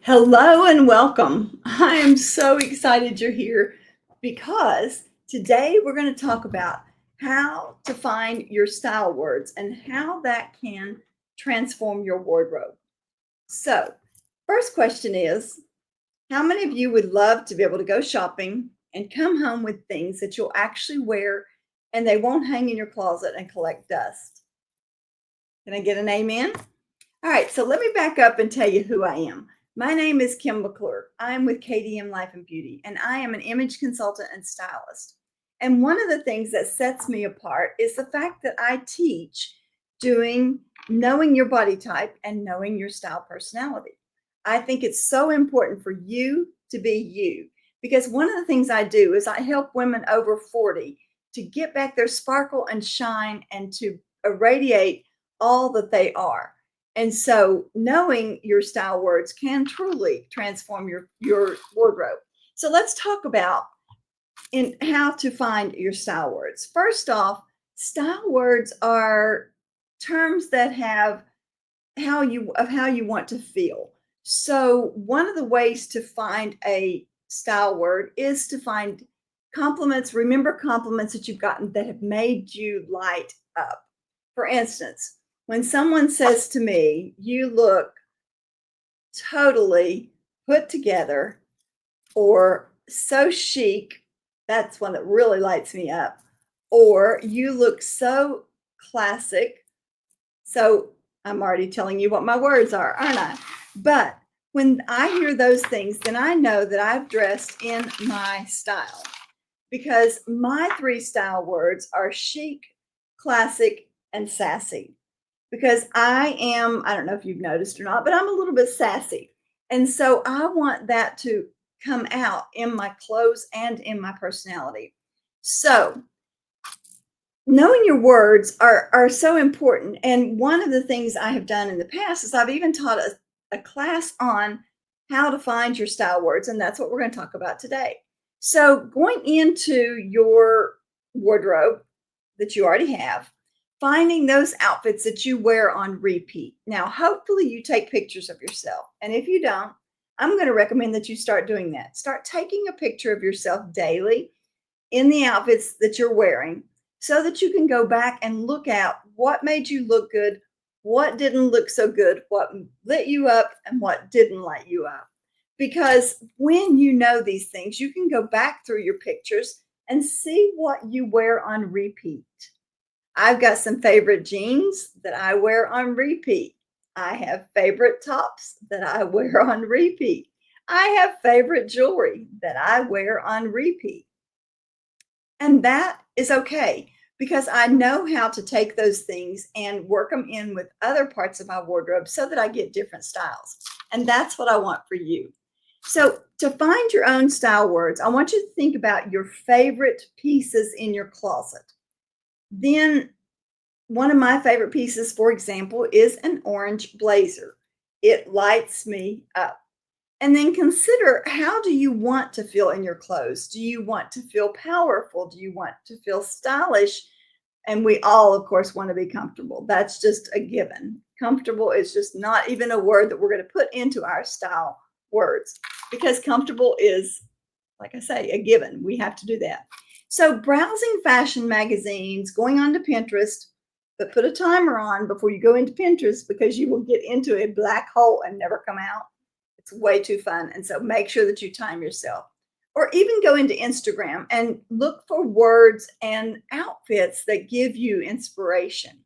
Hello and welcome. I am so excited you're here because today we're going to talk about how to find your style words and how that can transform your wardrobe. So, first question is, how many of you would love to be able to go shopping and come home with things that you'll actually wear and they won't hang in your closet and collect dust? Can I get an amen? All right, so let me back up and tell you who I am. My name is Kim McClure. I'm with KDM Life and Beauty, and I am an image consultant and stylist. And one of the things that sets me apart is the fact that I teach doing knowing your body type and knowing your style personality. I think it's so important for you to be you because one of the things I do is I help women over 40 to get back their sparkle and shine and to irradiate all that they are. And so knowing your style words can truly transform your wardrobe. So let's talk about in how to find your style words. First off, style words are terms that have how you want to feel. So one of the ways to find a style word is to find compliments, remember compliments that you've gotten that have made you light up. For instance, when someone says to me, "You look totally put together," or "so chic," that's one that really lights me up. Or "you look so classic." So I'm already telling you what my words are, aren't I? But when I hear those things, then I know that I've dressed in my style because my three style words are chic, classic, and sassy. Because I don't know if you've noticed or not, but I'm a little bit sassy. And so I want that to come out in my clothes and in my personality. So knowing your words are so important. And one of the things I have done in the past is I've even taught a class on how to find your style words, and that's what we're going to talk about today. So going into your wardrobe that you already have, finding those outfits that you wear on repeat. Now, hopefully you take pictures of yourself, and if you don't, I'm going to recommend that you start doing that. Start taking a picture of yourself daily in the outfits that you're wearing so that you can go back and look at what made you look good, what didn't look so good, what lit you up, and what didn't light you up. Because when you know these things, you can go back through your pictures and see what you wear on repeat. I've got some favorite jeans that I wear on repeat. I have favorite tops that I wear on repeat. I have favorite jewelry that I wear on repeat. And that is okay because I know how to take those things and work them in with other parts of my wardrobe so that I get different styles. And that's what I want for you. So, to find your own style words, I want you to think about your favorite pieces in your closet. Then, one of my favorite pieces, for example, is an orange blazer. It lights me up. And then consider, how do you want to feel in your clothes? Do you want to feel powerful? Do you want to feel stylish? And we all, of course, want to be comfortable. That's just a given. Comfortable is just not even a word that we're going to put into our style words because comfortable is, like I say, a given. We have to do that. So, browsing fashion magazines, going onto Pinterest, but put a timer on before you go into Pinterest because you will get into a black hole and never come out. It's way too fun. And so make sure that you time yourself. Or even go into Instagram and look for words and outfits that give you inspiration.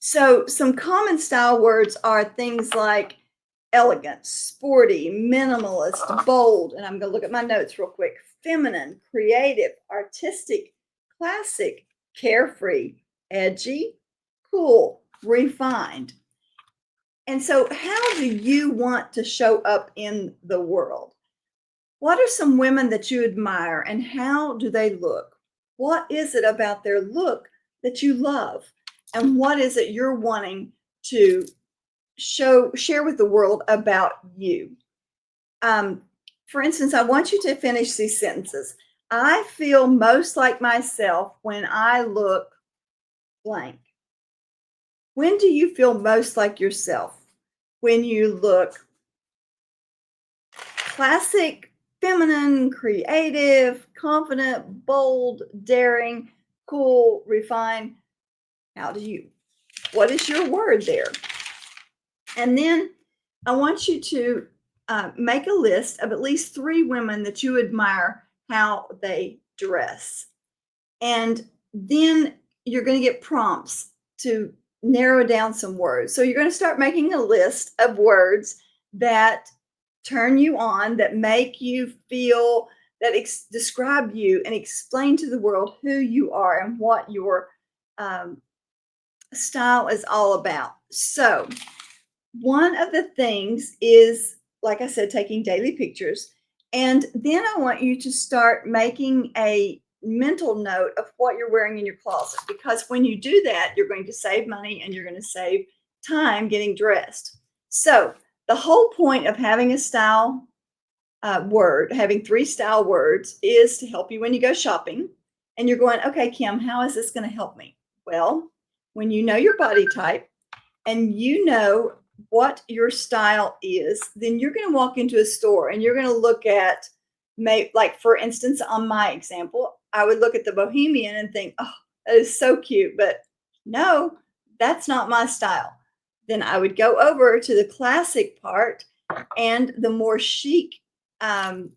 So, some common style words are things like elegant, sporty, minimalist, bold. And I'm going to look at my notes real quick: feminine, creative, artistic, classic, carefree, edgy, cool, refined. And so, how do you want to show up in the world? What are some women that you admire and how do they look? What is it about their look that you love? And what is it you're wanting to share with the world about you? Um, for instance, I want you to finish these sentences. I feel most like myself when I look blank. When do you feel most like yourself? When you look classic, feminine, creative, confident, bold, daring, cool, refined. How do you, what is your word there? And then I want you to make a list of at least 3 women that you admire how they dress. And then you're going to get prompts to narrow down some words. So you're going to start making a list of words that turn you on, that make you feel, that describe you and explain to the world who you are and what your um, style is all about. So, one of the things is, like I said, taking daily pictures. And then I want you to start making a mental note of what you're wearing in your closet, because when you do that, you're going to save money and you're going to save time getting dressed. So, the whole point of having a style word, having 3 style words, is to help you when you go shopping and you're going, okay, Kim, how is this going to help me? Well, when you know your body type and you know what your style is, then you're going to walk into a store and you're going to look at, like for instance, on my example, I would look at the bohemian and think, oh, that is so cute, but no, that's not my style. Then I would go over to the classic part and the more chic, um,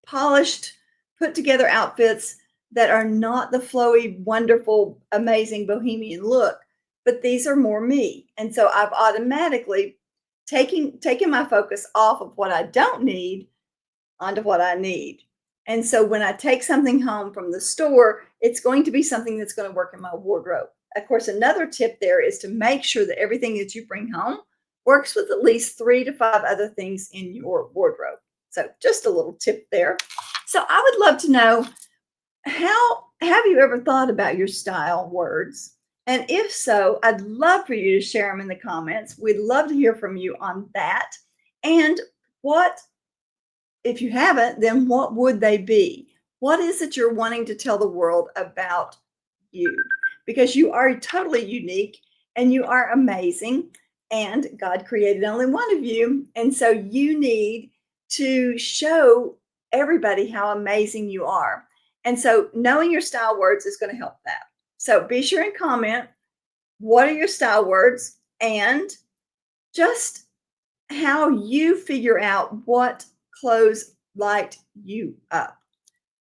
polished, put together outfits that are not the flowy, wonderful, amazing bohemian look, but these are more me. And so I've automatically taken my focus off of what I don't need onto what I need. And so when I take something home from the store, it's going to be something that's going to work in my wardrobe. Of course, another tip there is to make sure that everything that you bring home works with at least 3 to 5 other things in your wardrobe. So just a little tip there. So I would love to know, how have you ever thought about your style words? And if so, I'd love for you to share them in the comments. We'd love to hear from you on that. And what, if you haven't, then what would they be? What is it you're wanting to tell the world about you? Because you are totally unique and you are amazing. And God created only one of you. And so you need to show everybody how amazing you are. And so knowing your style words is going to help that. So be sure and comment, what are your style words, and just how you figure out what clothes light you up.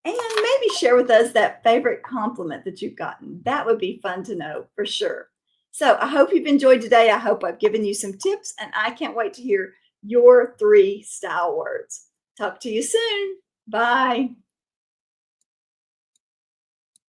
And maybe share with us that favorite compliment that you've gotten. That would be fun to know for sure. So I hope you've enjoyed today. I hope I've given you some tips, and I can't wait to hear your 3 style words. Talk to you soon. Bye.